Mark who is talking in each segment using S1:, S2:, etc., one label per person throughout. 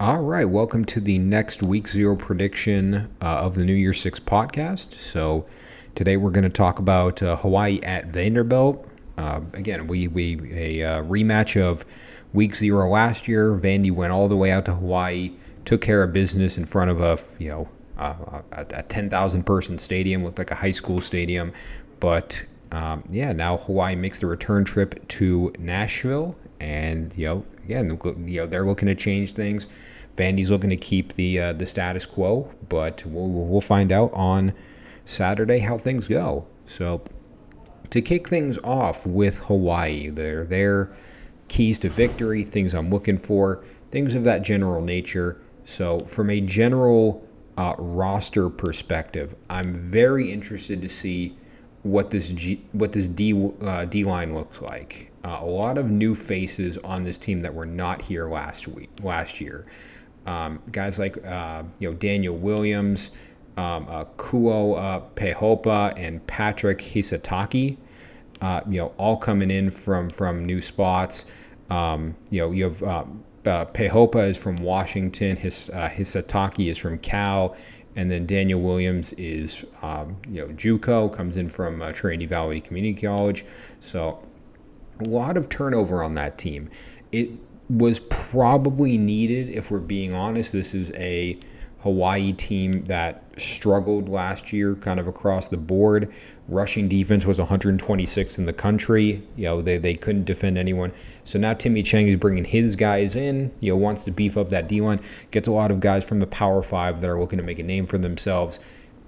S1: All right, welcome to the next week zero prediction of the New Year Six podcast. So today we're going to talk about Hawaii at Vanderbilt. Again, we a rematch of week zero last year. Vandy went all the way out to Hawaii, took care of business in front of a 10,000 person stadium, looked like a high school stadium, but now Hawaii makes the return trip to Nashville, and again, they're looking to change things. Vandy's looking to keep the status quo, but we'll find out on Saturday how things go. So to kick things off with Hawaii, their keys to victory, things I'm looking for, things of that general nature. So from a general roster perspective, I'm very interested to see what this D line looks like. A lot of new faces on this team that were not here last year. Guys like Daniel Williams, Kuo Pehopa, and Patrick Hisataki, all coming in from new spots. You have Pehopa is from Washington, Hisataki is from Cal, and then Daniel Williams is JUCO, comes in from Trinity Valley Community College. So a lot of turnover on that team. It was probably needed, if we're being honest. This is a Hawaii team that struggled last year kind of across the board. Rushing defense was 126th in the country. They couldn't defend anyone. So now Timmy Chang is bringing his guys in, wants to beef up that D-line, gets a lot of guys from the Power 5 that are looking to make a name for themselves.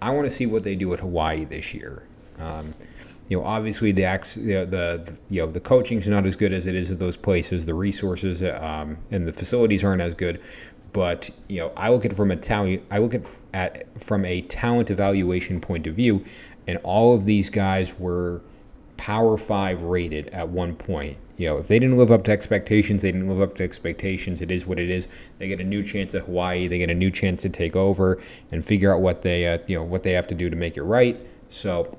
S1: I want to see what they do at Hawaii this year. Obviously the coaching's not as good as it is at those places. The resources and the facilities aren't as good. But I look at it from a talent evaluation point of view, and all of these guys were Power 5 rated at one point. If they didn't live up to expectations, they didn't live up to expectations. It is what it is. They get a new chance at Hawaii. They get a new chance to take over and figure out what they have to do to make it right. So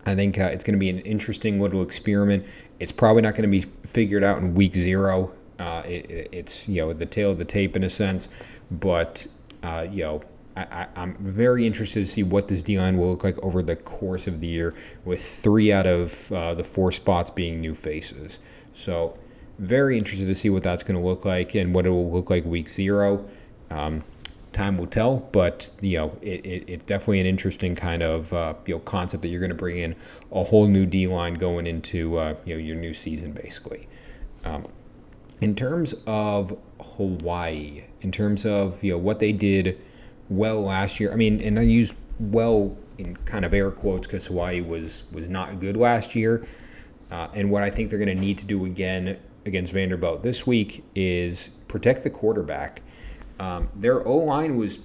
S1: I think it's going to be an interesting little experiment. It's probably not going to be figured out in week zero. It's the tail of the tape in a sense, but I'm very interested to see what this D-line will look like over the course of the year, with 3 out of the 4 spots being new faces. So very interested to see what that's going to look like and what it will look like week zero. Time will tell, but it's definitely an interesting kind of concept that you're going to bring in a whole new D-line going into your new season, basically. In terms of Hawaii, in terms of what they did well last year, and I use well in kind of air quotes because Hawaii was not good last year, and what I think they're going to need to do again against Vanderbilt this week is protect the quarterback. Their O-line was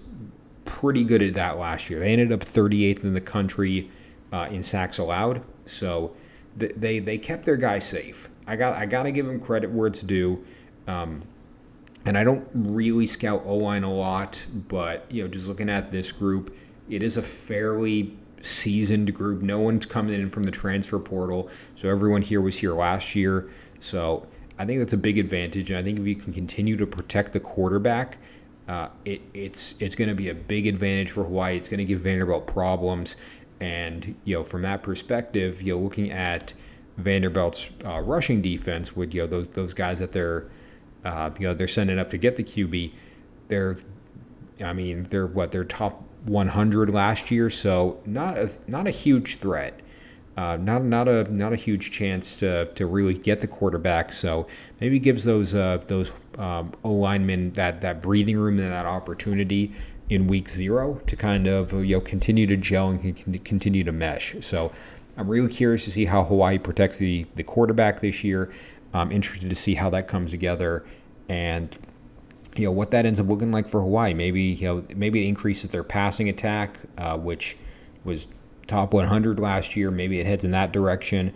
S1: pretty good at that last year. They ended up 38th in the country in sacks allowed, so they kept their guys safe. I got to give them credit where it's due. And I don't really scout O-line a lot, but just looking at this group, it is a fairly seasoned group. No one's coming in from the transfer portal, so everyone here was here last year. So I think that's a big advantage, and I think if you can continue to protect the quarterback, it's going to be a big advantage for Hawaii. It's going to give Vanderbilt problems, and from that perspective, looking at Vanderbilt's rushing defense with those guys that they're sending up to get the QB. They're top 100 last year, so not a huge threat. Not a huge chance to really get the quarterback. So maybe gives those O-linemen that breathing room and that opportunity in week zero to kind of continue to gel and continue to mesh. So I'm really curious to see how Hawaii protects the quarterback this year. I'm interested to see how that comes together and what that ends up looking like for Hawaii. Maybe it increases their passing attack, which was top 100 last year. Maybe it heads in that direction.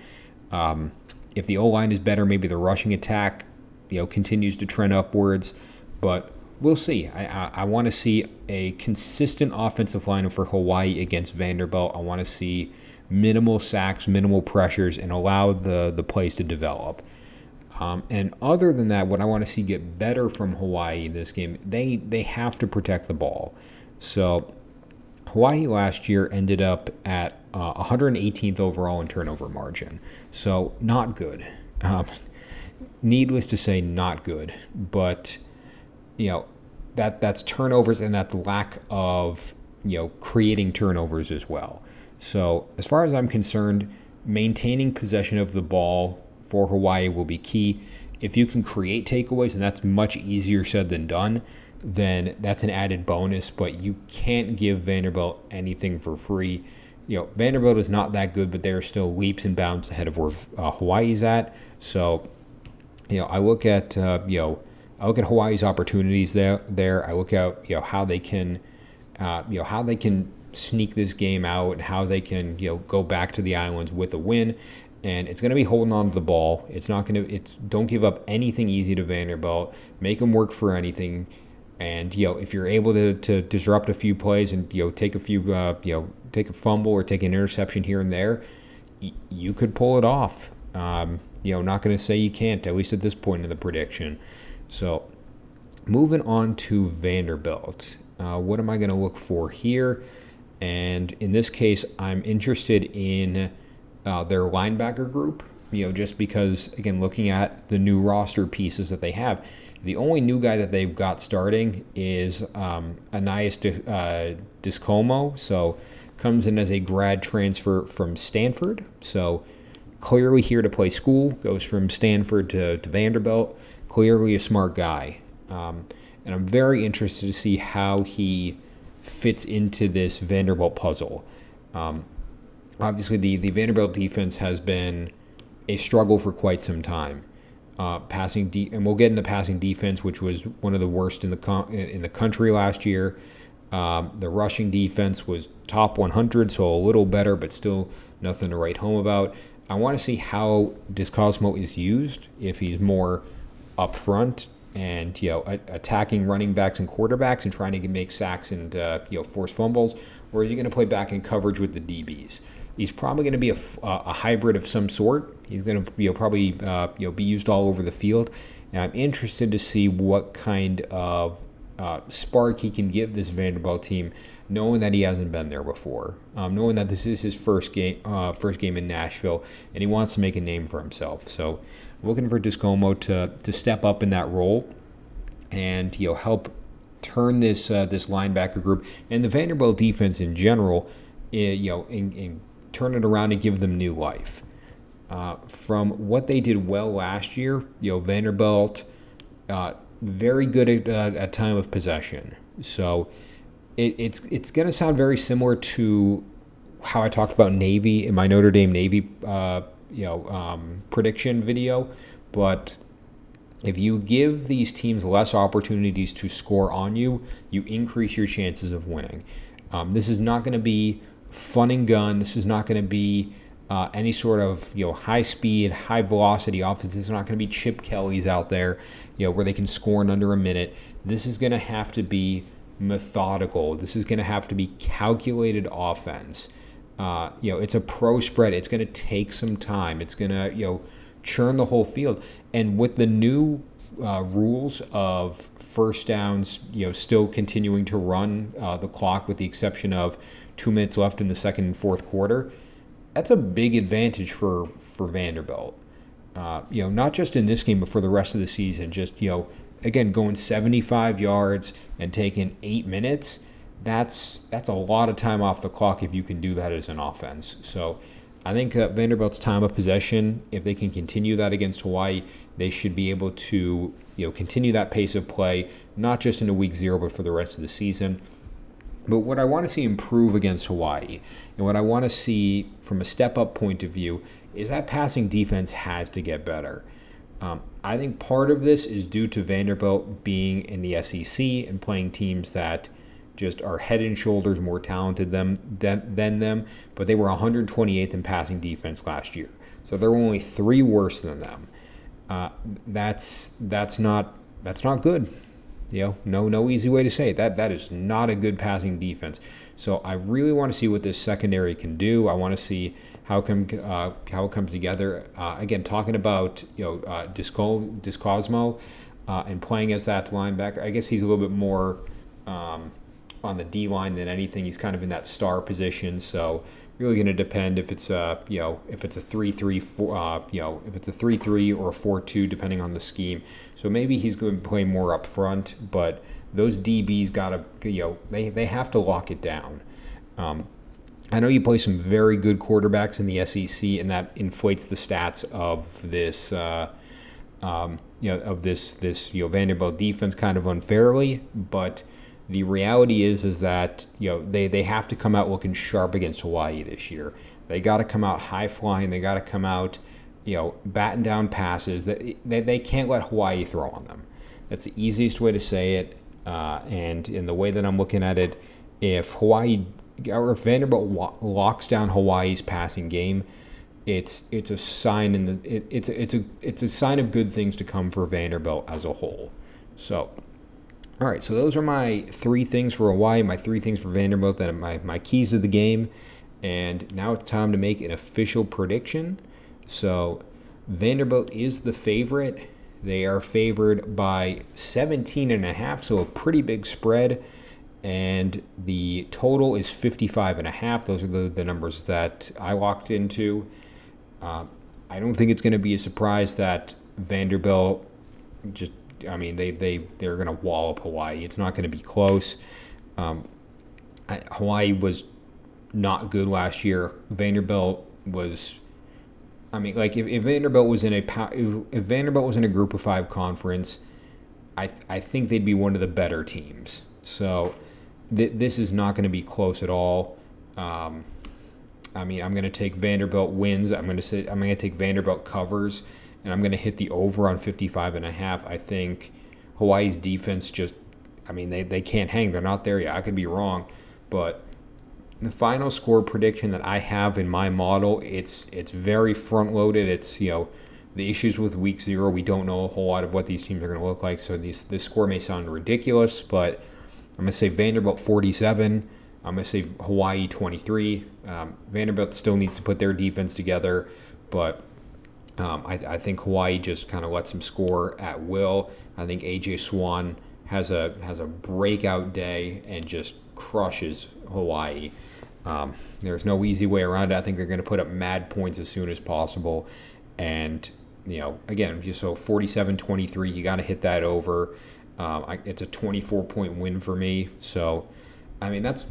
S1: If the O-line is better, maybe the rushing attack continues to trend upwards. But we'll see. I want to see a consistent offensive lineup for Hawaii against Vanderbilt. I want to see minimal sacks, minimal pressures, and allow the plays to develop. And other than that, what I want to see get better from Hawaii in this game, they have to protect the ball. So Hawaii last year ended up at 118th overall in turnover margin. So not good. Needless to say, not good. But that's turnovers, and that's lack of creating turnovers as well. So as far as I'm concerned, maintaining possession of the ball for Hawaii will be key. If you can create takeaways, and that's much easier said than done, then that's an added bonus. But you can't give Vanderbilt anything for free. Vanderbilt is not that good, but they're still leaps and bounds ahead of where Hawaii's at. So I look at Hawaii's opportunities there. I look at how they can sneak this game out and how they can go back to the islands with a win. And it's going to be holding on to the ball. It's not going to. Don't give up anything easy to Vanderbilt. Make them work for anything. And if you're able to disrupt a few plays and take a few take a fumble or take an interception here and there, you could pull it off. Not going to say you can't, at least at this point in the prediction. So moving on to Vanderbilt. What am I going to look for here? And in this case, I'm interested in their linebacker group, just because, again, looking at the new roster pieces that they have, the only new guy that they've got starting is Anais Discomo. So comes in as a grad transfer from Stanford. So clearly here to play school, goes from Stanford to Vanderbilt. Clearly a smart guy. And I'm very interested to see how he fits into this Vanderbilt puzzle. Obviously, the Vanderbilt defense has been a struggle for quite some time. And we'll get into passing defense, which was one of the worst in the country last year. The rushing defense was top 100, so a little better, but still nothing to write home about. I want to see how Discosmo is used, if he's more up front and attacking running backs and quarterbacks and trying to make sacks and force fumbles, or is he going to play back in coverage with the DBs? He's probably going to be a hybrid of some sort. He's going to probably be used all over the field. And I'm interested to see what kind of spark he can give this Vanderbilt team, knowing that he hasn't been there before, knowing that this is his first game in Nashville, and he wants to make a name for himself. So I'm looking for Discomo to step up in that role and help turn this linebacker group and the Vanderbilt defense in general, in turn it around and give them new life. From what they did well last year, Vanderbilt very good at time of possession. So it's going to sound very similar to how I talked about Navy in my Notre Dame Navy prediction video. But if you give these teams less opportunities to score on you, you increase your chances of winning. This is not going to be fun and gun. This is not going to be any sort of high speed, high velocity offense. This is not going to be Chip Kelly's out there, where they can score in under a minute. This is going to have to be methodical. This is going to have to be calculated offense. It's a pro spread. It's going to take some time. It's going to churn the whole field. And with the new rules of first downs, still continuing to run the clock with the exception of 2 minutes left in the second and fourth quarter, that's a big advantage for Vanderbilt. Not just in this game, but for the rest of the season. Just, again, going 75 yards and taking 8 minutes, that's a lot of time off the clock if you can do that as an offense. So I think Vanderbilt's time of possession, if they can continue that against Hawaii, they should be able to continue that pace of play, not just into week 0, but for the rest of the season. But what I want to see improve against Hawaii, and what I want to see from a step-up point of view, is that passing defense has to get better. I think part of this is due to Vanderbilt being in the SEC and playing teams that just are head and shoulders more talented than them, but they were 128th in passing defense last year. So there were only 3 worse than them. That's not good. No easy way to say it. That is not a good passing defense. So I really want to see what this secondary can do. I want to see how it comes together. Again, talking about Discosmo and playing as that linebacker. I guess he's a little bit more on the D line than anything. He's kind of in that star position. So really going to depend if it's if it's a 3-3 if it's a 3-3 or a 4-2 depending on the scheme. So maybe he's going to play more up front, but those DBs got to they have to lock it down. I know you play some very good quarterbacks in the SEC, and that inflates the stats of this Vanderbilt defense kind of unfairly, but the reality is that they have to come out looking sharp against Hawaii this year. They got to come out high flying. They got to come out batting down passes. They can't let Hawaii throw on them. That's the easiest way to say it. And in the way that I'm looking at it, if Vanderbilt locks down Hawaii's passing game, it's a sign it's a sign of good things to come for Vanderbilt as a whole. So. All right, so those are my 3 things for Hawaii, my 3 things for Vanderbilt, and my keys to the game. And now it's time to make an official prediction. So Vanderbilt is the favorite. They are favored by 17.5, so a pretty big spread. And the total is 55.5. Those are the numbers that I locked into. I don't think it's going to be a surprise that Vanderbilt they're going to wallop Hawaii. It's not going to be close. Hawaii was not good last year. Vanderbilt was. If Vanderbilt was in a Group of 5 conference, I think they'd be one of the better teams. So this is not going to be close at all. I'm going to take Vanderbilt wins. I'm going to take Vanderbilt covers. And I'm going to hit the over on 55.5. I think Hawaii's defense they can't hang. They're not there yet. I could be wrong. But the final score prediction that I have in my model, it's very front-loaded. It's, the issues with week 0. We don't know a whole lot of what these teams are going to look like. So this score may sound ridiculous, but I'm going to say Vanderbilt 47. I'm going to say Hawaii 23. Vanderbilt still needs to put their defense together, but I think Hawaii just kind of lets them score at will. I think A.J. Swan has a breakout day and just crushes Hawaii. There's no easy way around it. I think they're going to put up mad points as soon as possible. And, again, just so 47-23, you got to hit that over. It's a 24-point win for me. So, that's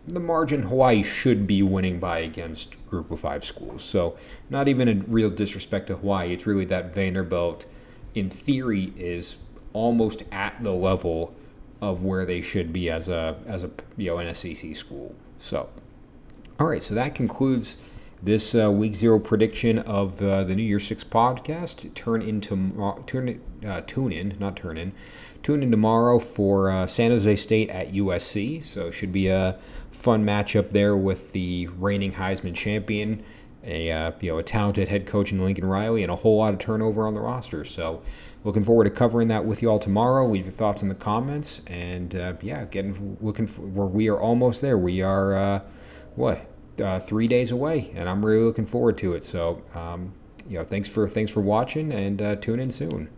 S1: the margin Hawaii should be winning by against Group of 5 schools. So not even a real disrespect to Hawaii. It's really that Vanderbilt, in theory, is almost at the level of where they should be as an SEC school. So, all right. So that concludes this Week 0 prediction of the New Year's 6 podcast. Tune in tomorrow for San Jose State at USC. So it should be a fun matchup there with the reigning Heisman champion, a talented head coach in Lincoln Riley, and a whole lot of turnover on the roster. So looking forward to covering that with you all tomorrow. Leave your thoughts in the comments, and we are almost there. We are 3 days away, and I'm really looking forward to it. So thanks for watching, and tune in soon.